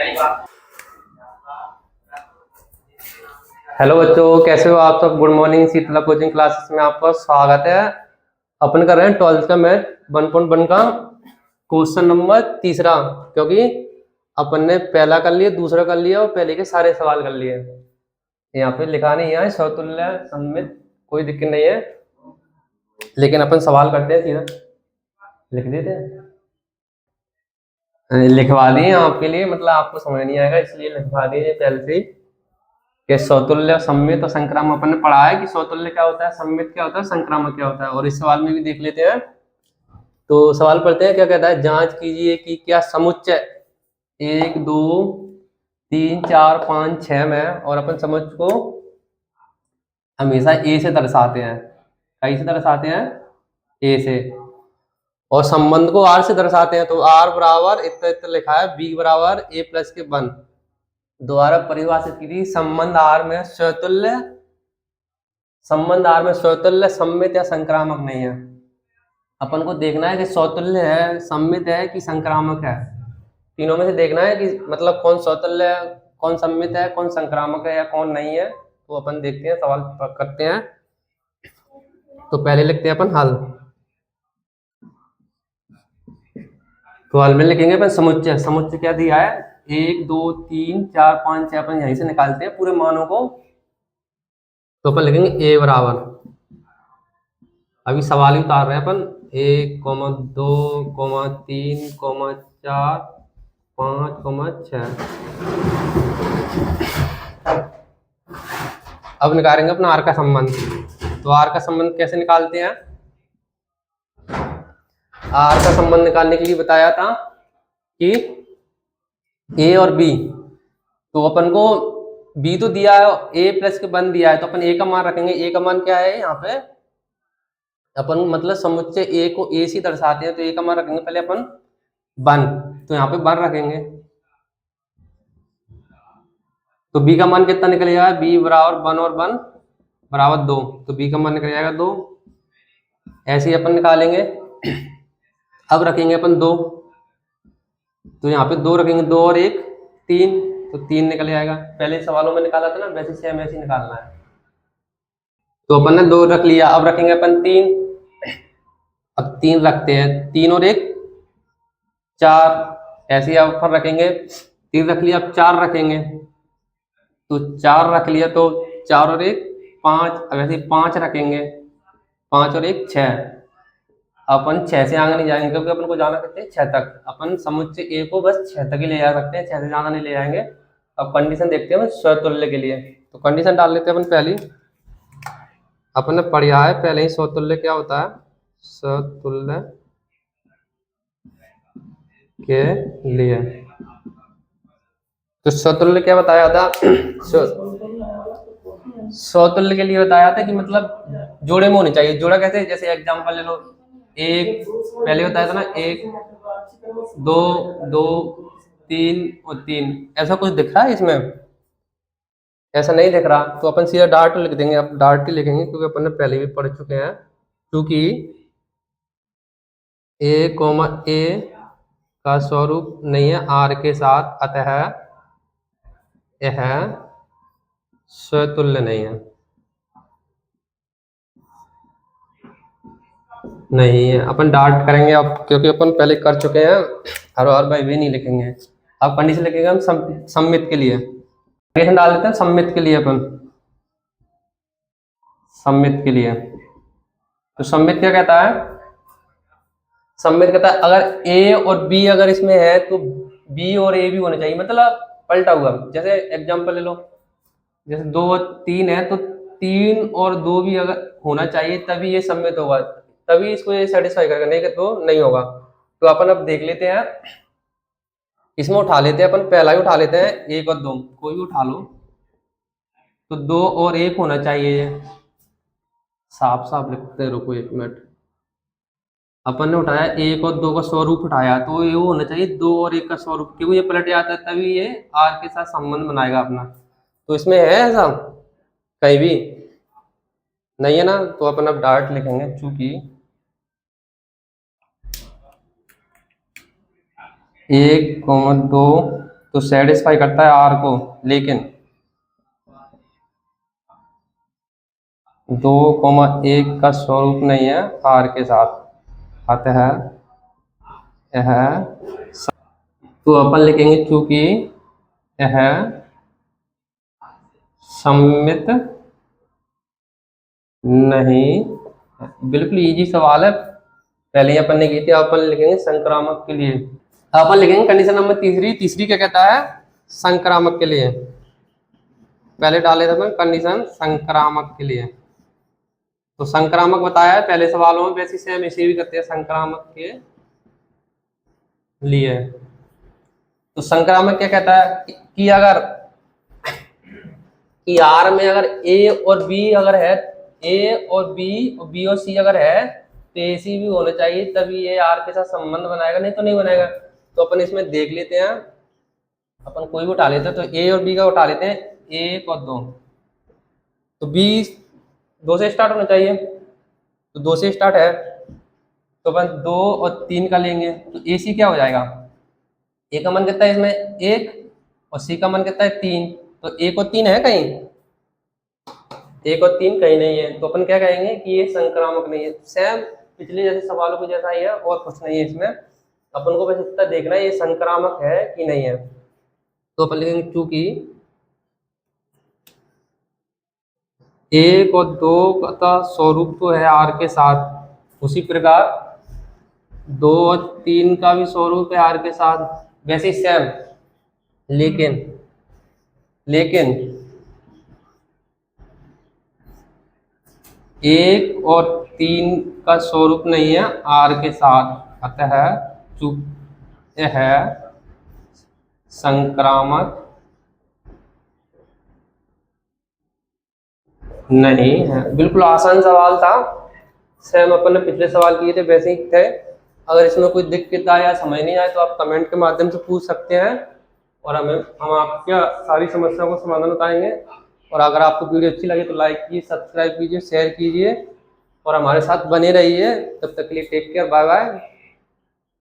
Hello बच्चों, कैसे हो आप सब। Good morning. Sheetla coaching classes में आपका स्वागत है। अपन कर रहे हैं 12th का मैथ 1.1 का क्वेश्चन नंबर तीसरा, क्योंकि अपन ने पहला कर लिया, दूसरा कर लिया और पहले के सारे सवाल कर लिए। यहाँ पे लिखा नहीं है समतुल्य सममित, कोई दिक्कत नहीं है, लेकिन अपन सवाल करते हैं, सीधा लिख देते हैं। लिखवा दिए आपके लिए, मतलब आपको समझ नहीं आएगा इसलिए लिखवा दिए पहले से ही कि समतुल्य सममित और संक्रामक। अपन ने पढ़ा है कि समतुल्य क्या होता है, सममित क्या होता है, संक्रामक क्या होता है, और इस सवाल में भी देख लेते हैं। तो सवाल पढ़ते हैं, क्या कहता है। जांच कीजिए कि क्या समुच्चय 1 2 3 4 5 6 में, और अपन समुच्चय को हमेशा ए से दर्शाते हैं। कई से दर्शाते हैं? ए से। और संबंध को आर से दर्शाते हैं, तो आर बराबर इतना इतना लिखा है, बी बराबर ए प्लस के 1 द्वारा परिभाषित की थी। संबंध आर में स्वतुल्य, संबंध आर में स्वतुल्य, सममित या संक्रामक नहीं है। अपन को देखना है कि स्वतुल्य है, सममित है कि संक्रामक है। तीनों में से देखना है कि मतलब कौन स्वतुल्य है, कौन सममित है, कौन संक्रामक है या कौन नहीं है। तो अपन देखते हैं, सवाल करते हैं। तो पहले लिखते हैं अपन हल। तो हल में लिखेंगे अपन समुच्चय। समुच्चय क्या दिया है, 1 2 3 4 5 6। अपन यहीं से निकालते हैं पूरे मानों को। तो अपन लिखेंगे ए बराबर, अभी सवाल ही उतार रहे हैं अपन, 1 2 3 4 5 6। अब निकालेंगे अपना आर का संबंध। तो आर का संबंध कैसे निकालते हैं। आर का संबंध निकालने के लिए बताया था कि ए और बी, तो अपन को बी तो दिया है, ए प्लस के 1 दिया है, तो अपन ए का मान रखेंगे। ए का मान क्या है यहाँ पे, अपन मतलब समुच्चय ए को ए से दर्शाते हैं, तो ए का मान रखेंगे पहले अपन 1, तो यहाँ पे 1 रखेंगे। तो बी का मान कितना निकल जाएगा, बी बराबर 1 और 1 बराबर 2, तो बी का मान निकल जाएगा 2। ऐसे ही अपन निकालेंगे। अब रखेंगे अपन 2, तो यहाँ पे 2 रखेंगे, 2 और 1 3, तो 3 निकल जाएगा। पहले सवालों में निकाला था ना, वैसे सेम ऐसे निकालना है। तो अपन ने 2 रख लिया। अब रखेंगे अपन 3। अब 3 रखते हैं, 3 और 1 4। ऐसे ही अब अपन रखेंगे, 3 रख लिया, अब 4 रखेंगे, तो 4 रख लिया, तो 4 और 1 5। अब ऐसे 5 रखेंगे, 5 और 1 6। अपन 6 से आगे नहीं जाएंगे, क्योंकि अपन को जाना करते हैं 6 तक। अपन समुच्चय ए को बस 6 तक ही ले जा सकते हैं, 6 से ज्यादा नहीं ले जाएंगे। अब कंडीशन देखते हैं स्वतुल्य के लिए। तो कंडीशन डाल लेते हैं अपन पहली। अपन ने पढ़ा है पहले ही स्वतुल्य क्या होता है। स्वतुल्य के लिए तो स्वतुल्य क्या बताया था। स्वतुल्य के लिए बताया था कि मतलब जोड़े में होनी चाहिए। जोड़ा कैसे, जैसे एग्जांपल ले लो, एक पहले बताया था ना, 1 2 2 3 और 3। ऐसा कुछ दिख रहा है इसमें, ऐसा नहीं दिख रहा, तो अपन सीधा डार्ट लिख देंगे। अब डार्ट ही लिखेंगे, क्योंकि अपन ने पहले भी पढ़ चुके हैं। क्योंकि ए का स्वरूप नहीं है आर के साथ, अतः यह स्वतुल्य नहीं है। नहीं है, अपन डार्ट करेंगे अब, क्योंकि अपन पहले कर चुके हैं। हर बार भी नहीं लिखेंगे। अब कंडीशन लिखेंगे हम सममित के लिए। कंडीशन डाल देते हैं सममित के लिए अपन, सममित के लिए। तो सममित क्या कहता है, सममित कहता है अगर ए और बी अगर इसमें है, तो बी और ए भी होना चाहिए। मतलब पलटा हुआ, जैसे एग्जांपल ले लो, जैसे 2 और 3 है, तो 3 और 2 भी अगर होना चाहिए, तभी ये सममित होगा, तभी इसको ये सेटिस्फाई करेगा, नहीं तो नहीं होगा। तो अपन अब देख लेते हैं, इसमें उठा लेते हैं अपन, पहला ही उठा लेते हैं, 1 और 2 कोई भी उठा लो, तो 2 और 1 होना चाहिए। साफ साफ लिखते हैं, रुको 1 मिनट। अपन ने उठाया 1 और 2 का स्वरूप उठाया, तो ये वो होना चाहिए 2 और 1 का स्वरूप, क्योंकि ये पलट जाता है, तभी ये आर के साथ संबंध बनाएगा अपना। तो इसमें है ऐसा कहीं भी नहीं है ना, तो अपन अब डार्ट लिखेंगे। चूंकि 1 2 तो सेटिस्फाई करता है आर को, लेकिन 2,1 का स्वरूप नहीं है आर के साथ, अतः यह तो अपन लिखेंगे चूंकि यह सममित नहीं, बिल्कुल इजी सवाल है, पहले ही अपन ने की थी। अपन लिखेंगे संक्रामक के लिए, अपन लिखेंगे कंडीशन नंबर तीसरी क्या कहता है, संक्रामक के लिए। पहले डाले थे अपन कंडीशन संक्रामक के लिए, तो संक्रामक बताया है पहले सवालों में, वैसे सेम इसे भी करते हैं संक्रामक के लिए। तो संक्रामक क्या कहता है कि अगर कि आर में अगर ए और बी अगर है, ए और बी और सी अगर है, तो ए सी भी होना चाहिए, तभी ये आर के साथ संबंध बनाएगा, नहीं तो नहीं बनाएगा। तो अपन इसमें देख लेते हैं, अपन कोई भी उठा लेते हैं, तो ए और बी का उठा लेते हैं, 1 और 2, तो बी 2 से स्टार्ट होना चाहिए, तो 2 से स्टार्ट है, तो अपन 2 और 3 का लेंगे, तो ए सी क्या हो जाएगा, ए का मन कितना है इसमें 1 और सी का मन कितना है 3, तो 1 और 3 है कहीं, 1 और 3 कहीं नहीं है, तो अपन क्या कहेंगे कि ये संक्रामक नहीं है। सेम पिछले जैसे सवालों को जैसा ही है, और कुछ नहीं है इसमें, अपन को बस इतना देखना है ये संक्रामक है कि नहीं है। तो अपन लिखेंगे चूंकि 1 और 2 का स्वरूप तो है आर के साथ, उसी प्रकार 2 और 3 का भी स्वरूप है आर के साथ, वैसे ही सेम, लेकिन 1 और 3 का स्वरूप नहीं है आर के साथ, अतः चूंकि यह संक्रामक नहीं है। बिल्कुल आसान सवाल था, सेम अपन ने पिछले सवाल किए थे वैसे ही थे। अगर इसमें कोई दिक्कत आए या समझ नहीं आए तो आप कमेंट के माध्यम से पूछ सकते हैं, और हम आपके सारी समस्याओं को समाधान बताएंगे। और अगर आपको वीडियो अच्छी लगे तो लाइक कीजिए, सब्सक्राइब कीजिए, शेयर कीजिए और हमारे साथ बने रहिए। तब तक के लिए टेक केयर, बाय बाय।